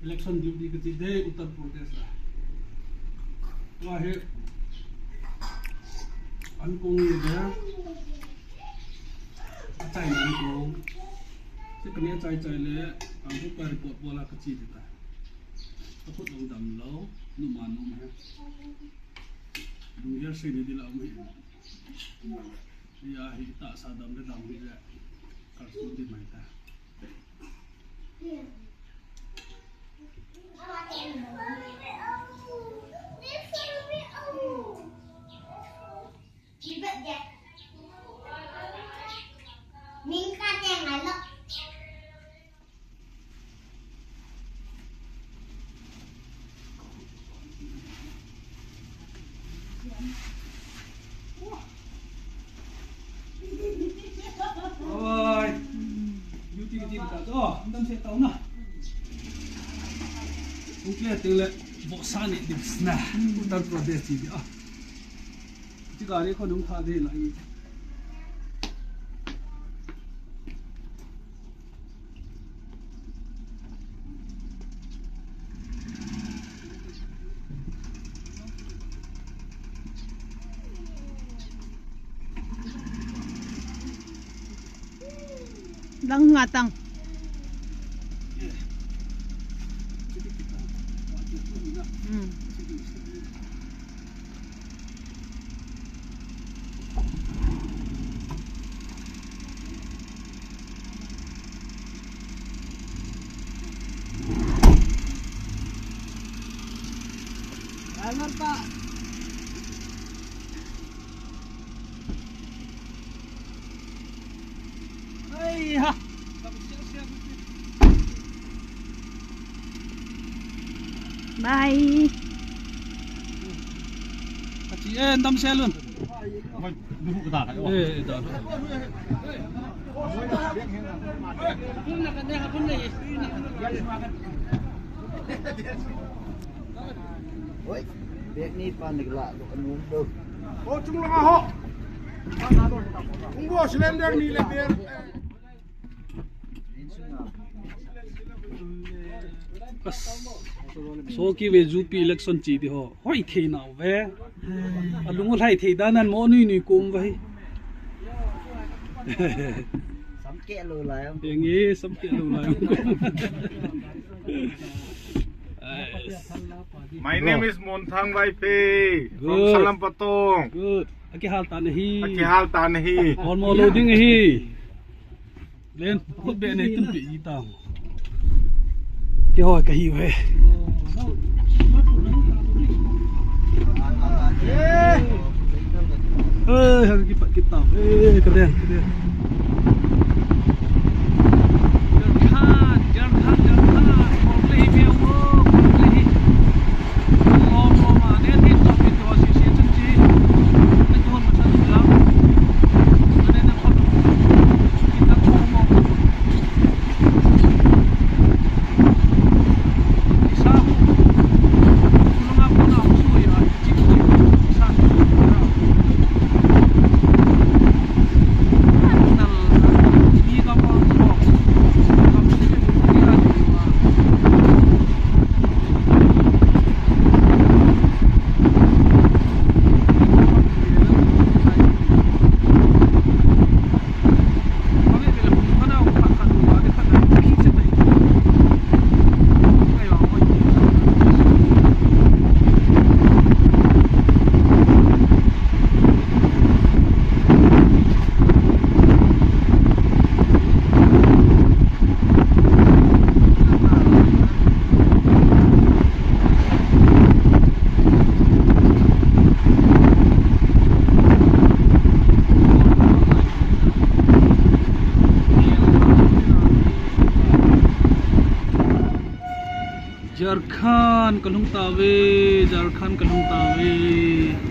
election duty ke tidai Uttar Pradesh lah. Wah he ankong ni dia. Cai ni ankong. Sebenarnya cai le angku per report bola kecil kita. Aku dong dam lau nu manum he. Dunia sini di lau ni. Ya hi tak sadam le dam ni le. Kalau di mana? Oi, beauty kecil kita tu, entah saya tahu nak. Mungkin tinggal bosan ni di sana, Uttar Pradesh ni ah. Jika hari kau nunggu ada lagi. Lang ngatang. Aman Pak. Iya. Bye. Kecil entam selun. Dulu kita tak. Dah. Oi, biar ni panik lah tu anu tu. Oh, cuma lah ho. Tunggu slender ni le biar. So ki we UP election chi di ho. Hoi the na we. Alung lai the danan mo ni kum vai. Sampai lu lah. Yang ni sampai lu lah. My name is Montang Waipe from Salam Patong. Good. Aki hal tan hi. Aki hal tan hi. On mo loading hi. Len khut be nei tum pi yi tang. Ki ho ka hi we. Harus kita. Keren. Bihar Kalhung Taove, Bihar Kalhung Taove.